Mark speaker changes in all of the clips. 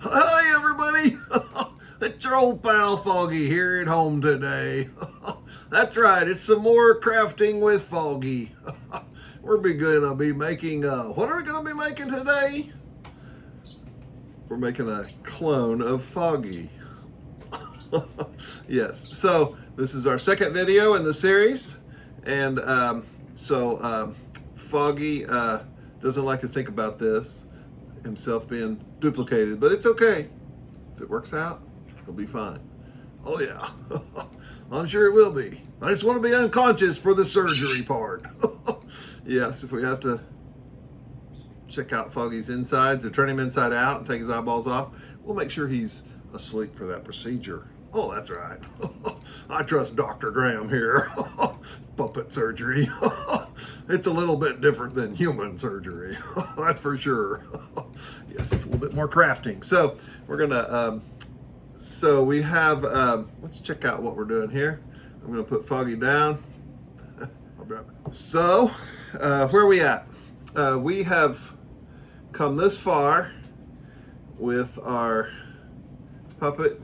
Speaker 1: Hi, everybody. It's your old pal Foggy here at home today. That's right, it's some more crafting with Foggy. We're gonna be making, what are we gonna be making today? We're making a clone of Foggy. Yes, so this is our second video in the series. And Foggy doesn't like to think about this himself being duplicated, but it's okay. If it works out, it'll be fine. Oh yeah, I'm sure it will be. I just want to be unconscious for the surgery part. Yes, if we have to check out Foggy's insides or turn him inside out and take his eyeballs off, we'll make sure he's asleep for that procedure. Oh, that's right. I trust Dr. Graham here. Puppet surgery. It's a little bit different than human surgery. That's for sure. Yes, it's a little bit more crafting. So we're gonna, so we have, let's check out what we're doing here. I'm gonna put Foggy down. So, where are we at? We have come this far with our puppet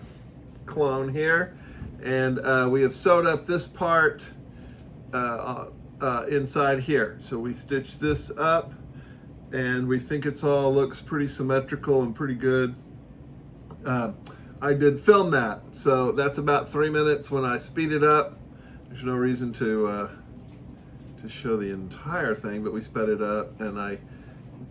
Speaker 1: clone here, and we have sewed up this part inside here. So we stitched this up, and we think it's all looks pretty symmetrical and pretty good. I did film that, so that's about 3 minutes. When I speed it up, there's no reason to show the entire thing, but we sped it up, and I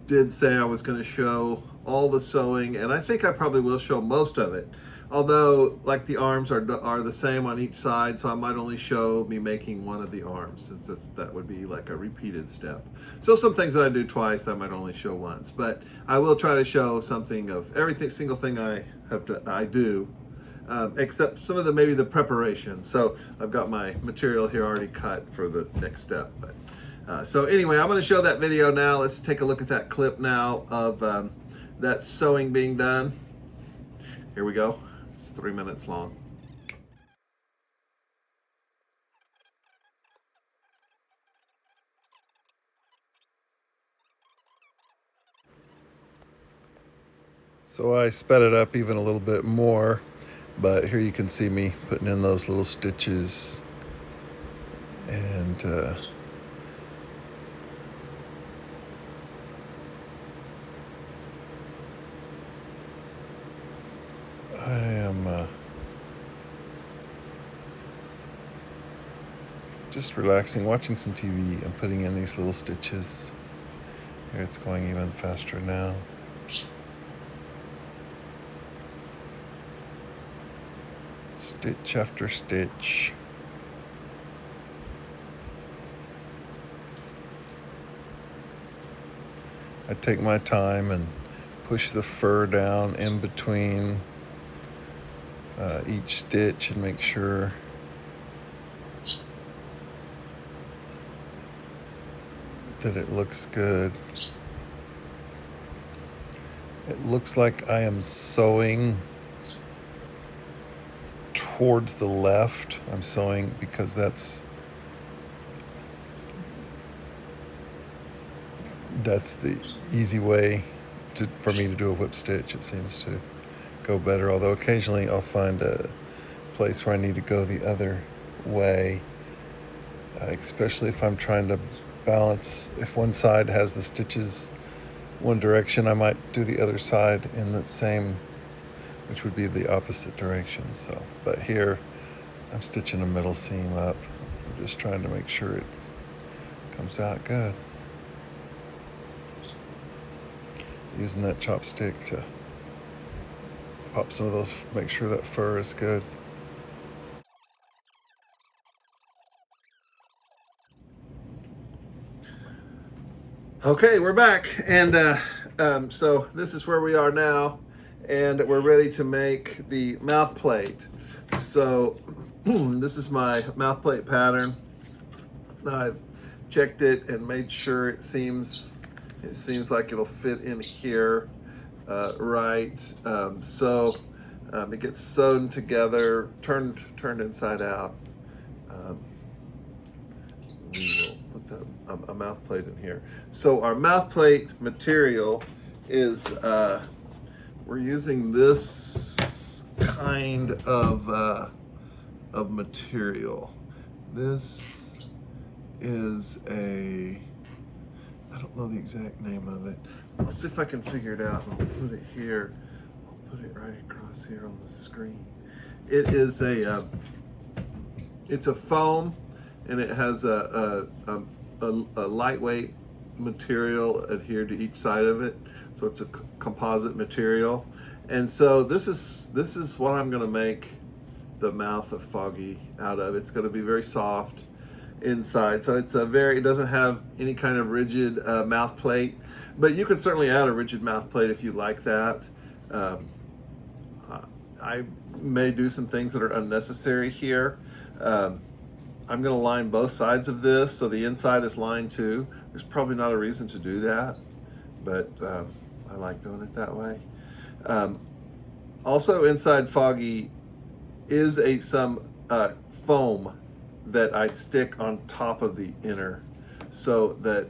Speaker 1: did say I was going to show all the sewing, and I think I probably will show most of it. Although, like, the arms are the same on each side, so I might only show me making one of the arms, since that would be like a repeated step. So some things that I do twice, I might only show once, but I will try to show something of every single thing I do, except some of maybe the preparation. So I've got my material here already cut for the next step. But so anyway, I'm going to show that video now. Let's take a look at that clip now of that sewing being done. Here we go. It's 3 minutes long.
Speaker 2: So I sped it up even a little bit more, but here you can see me putting in those little stitches, and I am just relaxing, watching some TV and putting in these little stitches. Here it's going even faster now. Stitch after stitch. I take my time and push the fur down in between each stitch and make sure that it looks good. It looks like I am sewing towards the left. I'm sewing because that's the easy way for me to do a whip stitch. It seems to go better, although occasionally I'll find a place where I need to go the other way, especially if I'm trying to balance. If one side has the stitches one direction, I might do the other side in the same, which would be the opposite direction. So, but here I'm stitching a middle seam up. I'm just trying to make sure it comes out good. Using that chopstick to pop some of those, make sure that fur is good.
Speaker 1: Okay, we're back, and so this is where we are now, and we're ready to make the mouth plate. So this is my mouth plate pattern. I've checked it and made sure it seems like it'll fit in here right. It gets sewn together, turned inside out. We will put a mouth plate in here. So our mouth plate material is we're we're using this kind of material. This is I don't know the exact name of it. I'll see if I can figure it out. I'll put it here. I'll put it right across here on the screen. It is it's a foam, and it has a lightweight material adhered to each side of it. So it's a composite material. And so this is what I'm gonna make the mouth of Foggy out of. It's gonna be very soft inside. So it doesn't have any kind of rigid mouth plate, but you can certainly add a rigid mouth plate if you like that. I may do some things that are unnecessary here. I'm gonna line both sides of this, so the inside is lined too. There's probably not a reason to do that, but I like doing it that way. Also inside Foggy is some foam that I stick on top of the inner, so that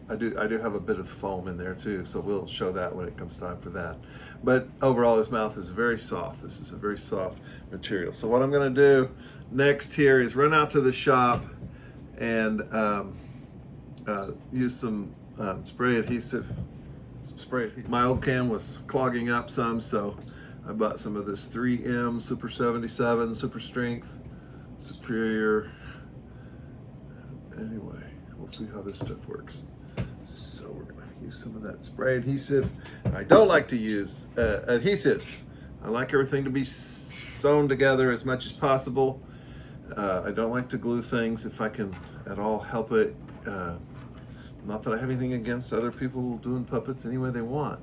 Speaker 1: I do have a bit of foam in there too, so we'll show that when it comes time for that. But overall, his mouth is very soft. This is a very soft material. So what I'm gonna do next here is run out to the shop and use some spray adhesive. My old can was clogging up some, so I bought some of this 3M Super 77 Super Strength Superior. Anyway, we'll see how this stuff works. So we're gonna use some of that spray adhesive. I don't like to use adhesives. I like everything to be sewn together as much as possible. I don't like to glue things if I can at all help it. Not that I have anything against other people doing puppets any way they want,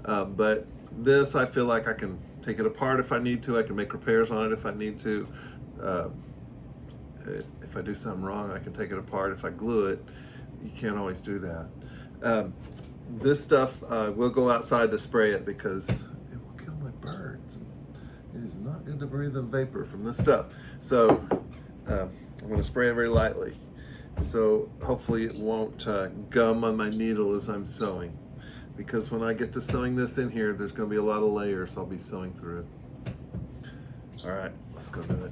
Speaker 1: but this, I feel like I can take it apart if I need to. I can make repairs on it if I need to. If I do something wrong, I can take it apart. If I glue it, you can't always do that. This stuff will go outside to spray it because it will kill my birds. It is not good to breathe the vapor from this stuff. So I'm going to spray it very lightly. So hopefully it won't gum on my needle as I'm sewing. Because when I get to sewing this in here, there's going to be a lot of layers I'll be sewing through. All right, let's go do it.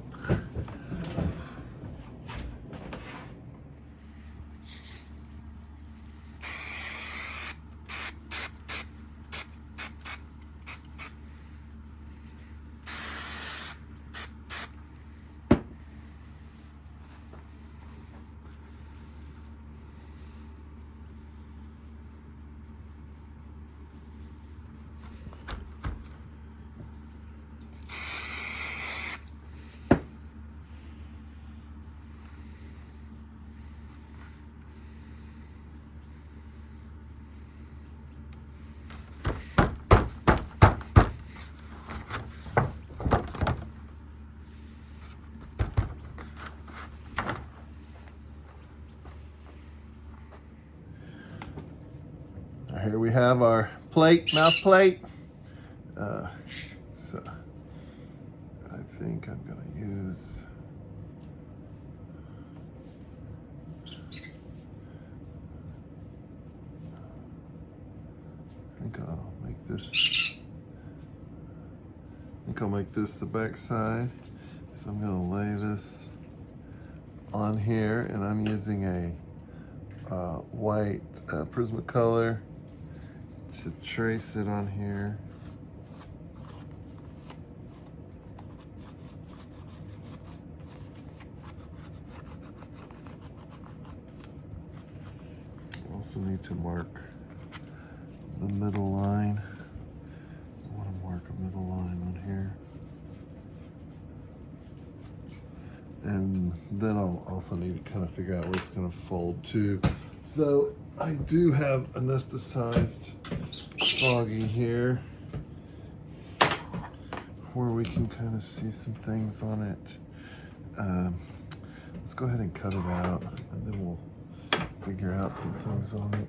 Speaker 1: Here we have our plate, mouth plate. So I think I'm gonna use I'll make this the back side. So I'm gonna lay this on here, and I'm using a white Prismacolor to trace it on here. Also need to mark the middle line. I want to mark a middle line on here. And then I'll also need to kind of figure out where it's going to fold to. So I do have anesthetized Foggy here where we can kind of see some things on it. Let's go ahead and cut it out, and then we'll figure out some things on it.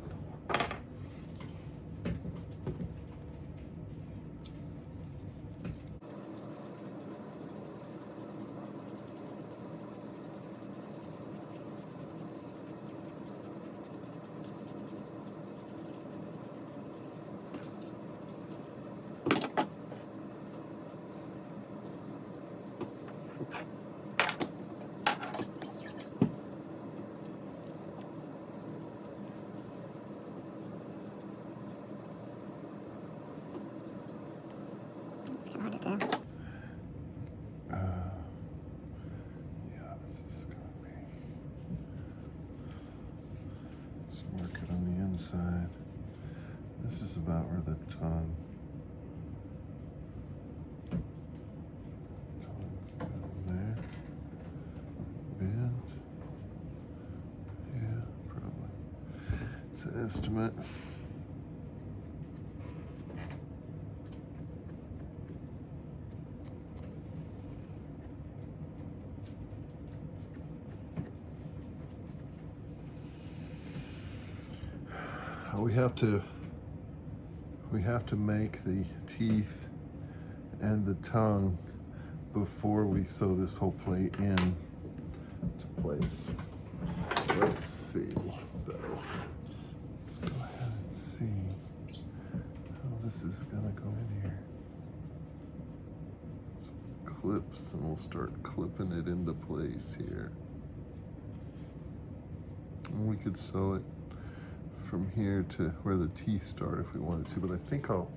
Speaker 1: is about where the tongue there. Bend. Yeah, probably. It's an estimate. We have to make the teeth and the tongue before we sew this whole plate in to place. Let's see though. Let's go ahead and see how this is gonna go in here. Some clips, and we'll start clipping it into place here. And we could sew it from here to where the teeth start if we wanted to, but I think I'll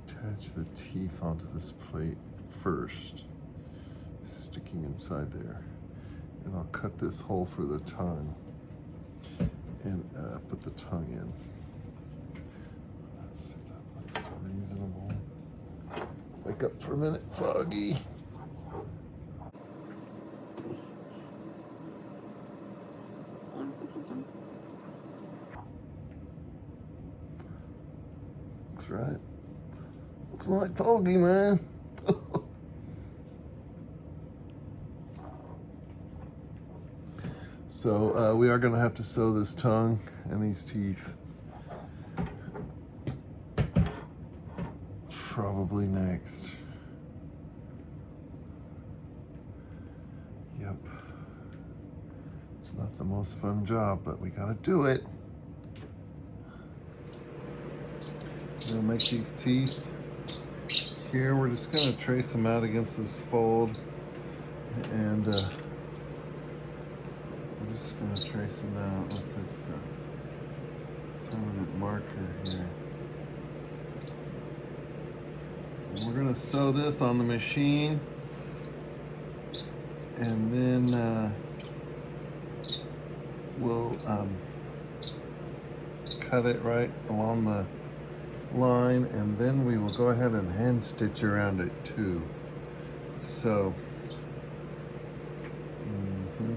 Speaker 1: attach the teeth onto this plate first, sticking inside there, and I'll cut this hole for the tongue and put the tongue in. Let's see if that looks reasonable. Wake up for a minute, Foggy. Looks right. Looks like Foggy, man. So we are going to have to sew this tongue and these teeth probably next. Yep. It's not the most fun job, but we got to do it. We'll make these teeth here. We're just going to trace them out against this fold, and we're just going to trace them out with this permanent marker here. And we're going to sew this on the machine, and then we'll cut it right along the line, and then we will go ahead and hand stitch around it too. So
Speaker 3: okay, sew it.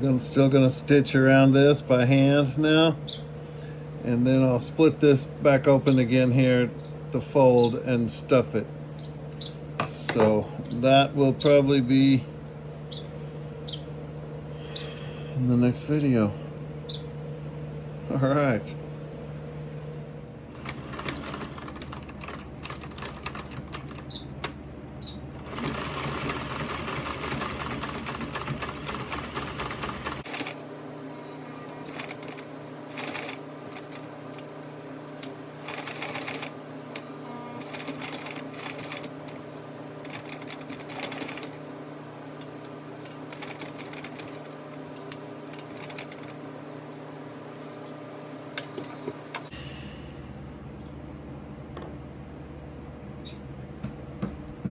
Speaker 1: I'm still going to stitch around this by hand now, and then I'll split this back open again here, the fold, and stuff it. So that will probably be in the next video. All right.